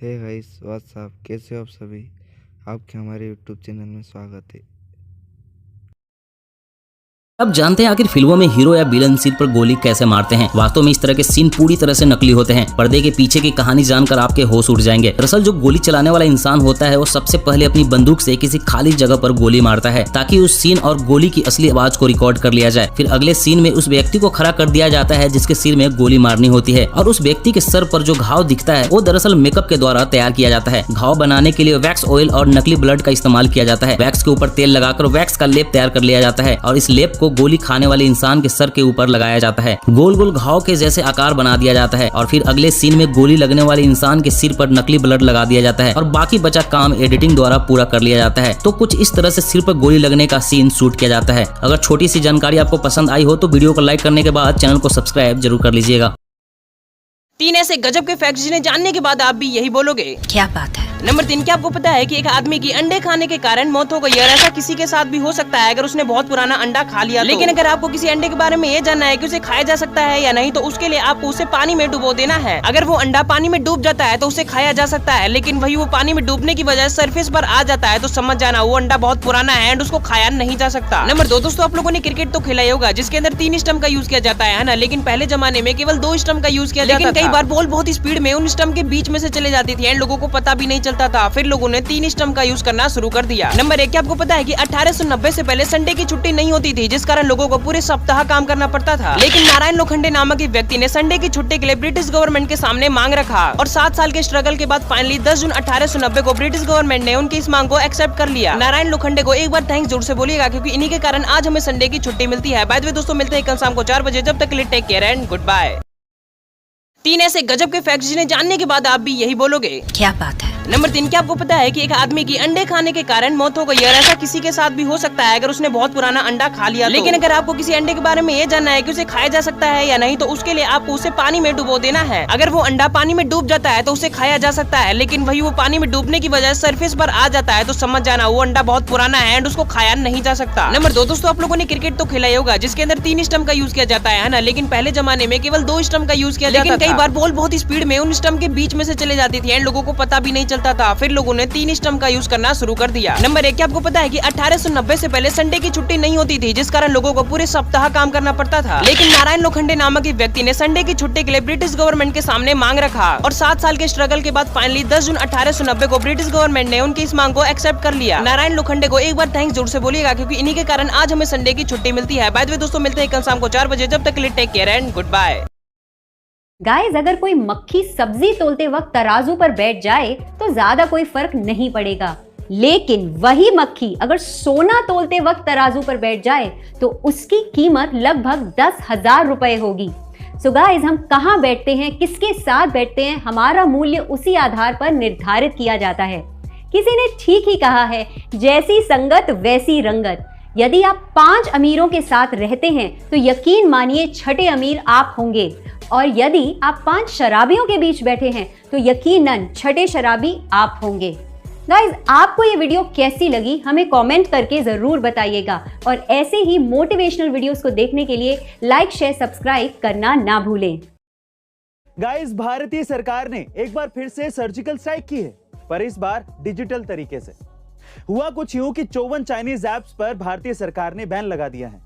Hey guys what's up, कैसे हो आप सभी। आपके हमारे यूट्यूब चैनल में स्वागत है। अब जानते हैं आखिर फिल्मों में हीरो या विलन सीन पर गोली कैसे मारते हैं। वास्तव में इस तरह के सीन पूरी तरह से नकली होते हैं। पर्दे के पीछे की कहानी जानकर आपके होश उड़ जाएंगे। दरअसल जो गोली चलाने वाला इंसान होता है वो सबसे पहले अपनी बंदूक से किसी खाली जगह पर गोली मारता है ताकि उस सीन और गोली की असली आवाज को रिकॉर्ड कर लिया जाए। फिर अगले सीन में उस व्यक्ति को खड़ा कर दिया जाता है जिसके सिर में गोली मारनी होती है और उस व्यक्ति के सर पर जो घाव दिखता है वो दरअसल मेकअप के द्वारा तैयार किया जाता है। घाव बनाने के लिए वैक्स ऑयल और नकली ब्लड का इस्तेमाल किया जाता है। वैक्स के ऊपर तेल लगाकर वैक्स का लेप तैयार कर लिया जाता है और इस लेप को गोली खाने वाले इंसान के सर के ऊपर लगाया जाता है। गोल गोल घाव के जैसे आकार बना दिया जाता है और फिर अगले सीन में गोली लगने वाले इंसान के सिर पर नकली ब्लड लगा दिया जाता है और बाकी बचा काम एडिटिंग द्वारा पूरा कर लिया जाता है। तो कुछ इस तरह से सिर पर गोली लगने का सीन शूट किया जाता है। अगर छोटी सी जानकारी आपको पसंद आई हो तो वीडियो को लाइक करने के बाद चैनल को सब्सक्राइब जरूर कर लीजिएगा। 3 ऐसे गजब के फैक्ट्स जिन्हें जानने के बाद आप भी यही बोलोगे, क्या बात है। नंबर 3, क्या आपको पता है कि एक आदमी की अंडे खाने के कारण मौत हो गई और ऐसा किसी के साथ भी हो सकता है अगर उसने बहुत पुराना अंडा खा लिया। लेकिन अगर आपको किसी अंडे के बारे में ये जानना है कि उसे खाया जा सकता है या नहीं तो उसके लिए आपको उसे पानी में डुबो देना है। अगर वो अंडा पानी में डूब जाता है तो उसे खाया जा सकता है, लेकिन वही वो पानी में डूबने की वजह सरफेस पर आ जाता है तो समझ जाना वो अंडा बहुत पुराना है एंड उसको खाया नहीं जा सकता। नंबर 2, दोस्तों आप लोगों ने क्रिकेट तो खेला ही होगा जिसके अंदर 3 स्टंप का यूज किया जाता है ना, लेकिन पहले जमाने में केवल 2 स्टंप का यूज किया जाता था। लेकिन कई बार बॉल बहुत स्पीड में उन स्टंप के बीच में से चले जाती थी एंड लोगों को पता भी नहीं चलता था। फिर लोगों ने 3 स्टंप का यूज करना शुरू कर दिया। नंबर 1, क्या आपको पता है कि 1890 से पहले संडे की छुट्टी नहीं होती थी जिस कारण लोगों को पूरे सप्ताह काम करना पड़ता था। लेकिन नारायण लोखंडे नामक एक व्यक्ति ने संडे की छुट्टी के लिए ब्रिटिश गवर्नमेंट के सामने मांग रखा और 7 साल के स्ट्रगल के बाद फाइनली 10 जून 1890 को ब्रिटिश गवर्नमेंट ने उनकी इस मांग को एक्सेप्ट कर लिया। नारायण लोखंडे को एक बार थैंक्स जरूर से बोलिएगा क्योंकि इन्हीं के कारण आज हमें संडे की छुट्टी मिलती है। बाय द वे दोस्तों, मिलते हैं कल शाम को 4 बजे। जब तक के लिए take care and goodbye. 3 ऐसे गजब के फैक्ट्स जिन्हें जानने के बाद आप भी यही बोलोगे, क्या बात है। नंबर 3, क्या आपको पता है कि एक आदमी की अंडे खाने के कारण मौत हो गई और ऐसा किसी के साथ भी हो सकता है अगर उसने बहुत पुराना अंडा खा लिया। लेकिन अगर आपको किसी अंडे के बारे में ये जानना है कि उसे खाया जा सकता है या नहीं तो उसके लिए आपको उसे पानी में डुबो देना है। अगर वो अंडा पानी में डूब जाता है तो उसे खाया जा सकता है, लेकिन वही वो पानी में डूबने की वजह सरफेस पर आ जाता है तो समझ जाना वो अंडा बहुत पुराना है एंड उसको खाया नहीं जा सकता। नंबर 2, दोस्तों आप लोगों ने क्रिकेट तो खेला ही होगा जिसके अंदर 3 स्टंप का यूज किया जाता है ना, लेकिन पहले जमाने में केवल 2 स्टंप का यूज किया जाता था। लेकिन कई बार बॉल बहुत स्पीड में उन स्टंप के बीच में से चले जाती थी एंड लोगों को पता भी नहीं चलता था। फिर लोगों ने 3 स्टंप का यूज करना शुरू कर दिया। नंबर 1, क्या आपको पता है कि 1890 से पहले संडे की छुट्टी नहीं होती थी जिस कारण लोगों को पूरे सप्ताह काम करना पड़ता था। लेकिन नारायण लोखंडे नामक एक व्यक्ति ने संडे की छुट्टी के लिए ब्रिटिश गवर्नमेंट के सामने मांग रखा और 7 साल के स्ट्रगल के बाद फाइनली 10 जून 1890 को ब्रिटिश गवर्नमेंट ने उनकी इस मांग को एक्सेप्ट कर लिया। नारायण लोखंडे को एक बार थैंक्स जरूर से बोलिएगा क्योंकि इन्हीं के कारण आज हमें संडे की छुट्टी मिलती है। बाय द वे दोस्तों, मिलते हैं कल शाम को 4 बजे। जब तक के लिए take care and goodbye. Guys, अगर कोई मक्खी सब्जी तोलते वक्त तराजू पर बैठ जाए तो ज्यादा कोई फर्क नहीं पड़ेगा, लेकिन वही मक्खी अगर सोना तोलते वक्त तराजू पर बैठ जाए तो उसकी कीमत लगभग 10,000 रुपए होगी। सो गाइस, हम कहाँ बैठते हैं, किसके साथ बैठते हैं, हमारा मूल्य उसी आधार पर निर्धारित किया जाता है। किसी ने ठीक ही कहा है, जैसी संगत वैसी रंगत। यदि आप 5 अमीरों के साथ रहते हैं तो यकीन मानिए छठे अमीर आप होंगे, और यदि आप 5 शराबियों के बीच बैठे हैं तो यकीनन छठे शराबी आप होंगे। गाइज, आपको ये वीडियो कैसी लगी हमें कमेंट करके जरूर बताइएगा और ऐसे ही मोटिवेशनल वीडियोस को देखने के लिए लाइक शेयर सब्सक्राइब करना ना भूलें। गाइस, भारतीय सरकार ने एक बार फिर से सर्जिकल स्ट्राइक की है, पर इस बार डिजिटल तरीके से। हुआ कुछ यूं कि 54 चाइनीज ऐप्स पर भारतीय सरकार ने बैन लगा दिया है।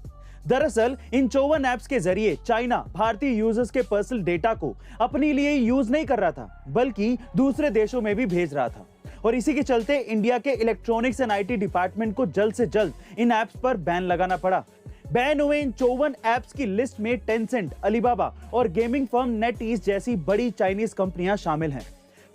दरअसल इन 54 ऐप्स के जरिए चाइना भारतीय यूजर्स के पर्सनल डेटा को अपने लिए यूज नहीं कर रहा था बल्कि दूसरे देशों में भी भेज रहा था, और इसी के चलते इंडिया के इलेक्ट्रॉनिक्स एंड आईटी डिपार्टमेंट को जल्द से जल्द इन ऐप्स पर बैन लगाना पड़ा। बैन हुए इन 54 ऐप्स की लिस्ट में टेंसेंट, अलीबाबा और गेमिंग फर्म नेटईज जैसी बड़ी चाइनीज कंपनियां शामिल हैं।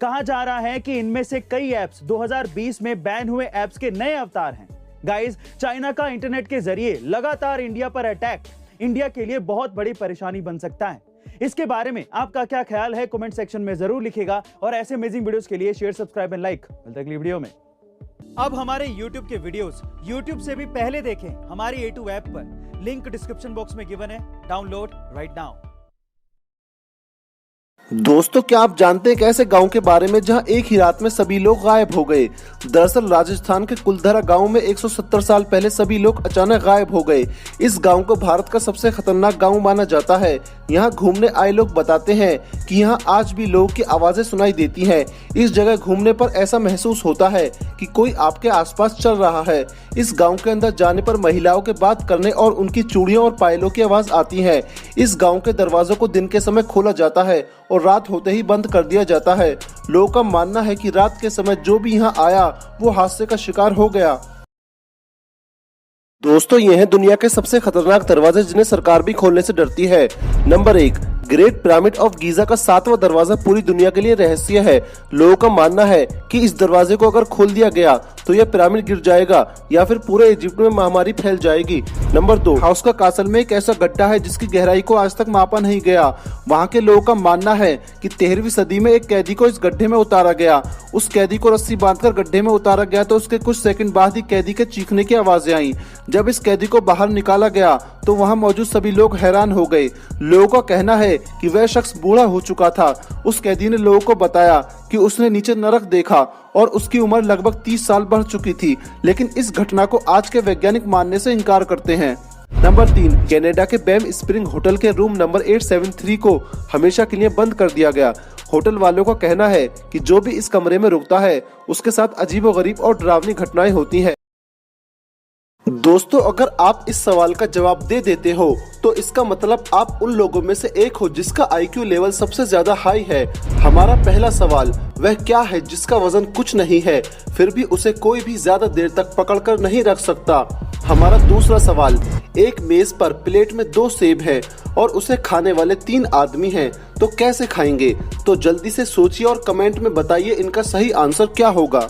कहा जा रहा है कि इनमें से कई ऐप्स 2020 में बैन हुए ऐप्स के नए अवतार हैं। गाइस, चाइना का इंटरनेट के जरिए लगातार इंडिया पर अटैक इंडिया के लिए बहुत बड़ी परेशानी बन सकता है। इसके बारे में आपका क्या ख्याल है कमेंट सेक्शन में जरूर लिखिएगा और ऐसे अमेजिंग वीडियोस के लिए शेयर, सब्सक्राइब एंड लाइक। मिलते हैं अगली वीडियो में। अब हमारे YouTube के वीडियोस YouTube से भी पहले देखें हमारी A2 ऐप पर। लिंक डिस्क्रिप्शन बॉक्स में गिवन है, डाउनलोड राइट नाउ। दोस्तों, क्या आप जानते हैं एक ऐसे गांव के बारे में जहां एक ही रात में सभी लोग गायब हो गए। दरअसल राजस्थान के कुलधरा गांव में 170 साल पहले सभी लोग अचानक गायब हो गए। इस गांव को भारत का सबसे खतरनाक गांव माना जाता है। यहाँ घूमने आए लोग बताते हैं कि यहाँ आज भी लोगों की आवाजें सुनाई देती हैं। इस जगह घूमने पर ऐसा महसूस होता है कि कोई आपके आसपास चल रहा है। इस गांव के अंदर जाने पर महिलाओं के बात करने और उनकी चूड़ियों और पायलों की आवाज आती है। इस गांव के दरवाजों को दिन के समय खोला जाता है और रात होते ही बंद कर दिया जाता है। लोगों का मानना है कि रात के समय जो भी यहाँ आया वो हादसे का शिकार हो गया। दोस्तों, ये हैं दुनिया के सबसे खतरनाक दरवाजे जिन्हें सरकार भी खोलने से डरती है। Number 1, great pyramid of Giza का 7वां दरवाजा पूरी दुनिया के लिए रहस्य है। लोगों का मानना है कि इस दरवाजे को अगर खोल दिया गया तो यह पिरामिड गिर जाएगा या फिर पूरे इजिप्ट में महामारी फैल जाएगी। नंबर 2, हाउस का कासल में एक ऐसा गड्ढा है जिसकी गहराई को आज तक मापा नहीं गया। वहाँ के लोगों का मानना है कि 13वीं सदी में एक कैदी को इस गड्ढे में उतारा गया। उस कैदी को रस्सी बांधकर गड्ढे में उतारा गया तो उसके कुछ सेकंड बाद ही कैदी के चीखने की आवाजें आई। जब इस कैदी को बाहर निकाला गया तो वहाँ मौजूद सभी लोग हैरान हो गए। लोगों का कहना है कि वह शख्स बूढ़ा हो चुका था। उस कैदी ने लोगों को बताया कि उसने नीचे नरक देखा और उसकी उम्र लगभग 30 साल बढ़ चुकी थी, लेकिन इस घटना को आज के वैज्ञानिक मानने से इनकार करते हैं। नंबर 3, कनाडा के बैम स्प्रिंग होटल के रूम नंबर 873 को हमेशा के लिए बंद कर दिया गया। होटल वालों का कहना है कि जो भी इस कमरे में रुकता है उसके साथ अजीबोगरीब और डरावनी घटनाएं होती हैं। दोस्तों, अगर आप इस सवाल का जवाब दे देते हो तो इसका मतलब आप उन लोगों में से एक हो जिसका IQ लेवल सबसे ज्यादा हाई है। हमारा पहला सवाल, वह क्या है जिसका वजन कुछ नहीं है फिर भी उसे कोई भी ज्यादा देर तक पकड़कर नहीं रख सकता। हमारा दूसरा सवाल, एक मेज पर प्लेट में 2 सेब है और उसे खाने वाले 3 आदमी हैं, तो कैसे खाएंगे? तो जल्दी से सोचिए और कमेंट में बताइए इनका सही आंसर क्या होगा।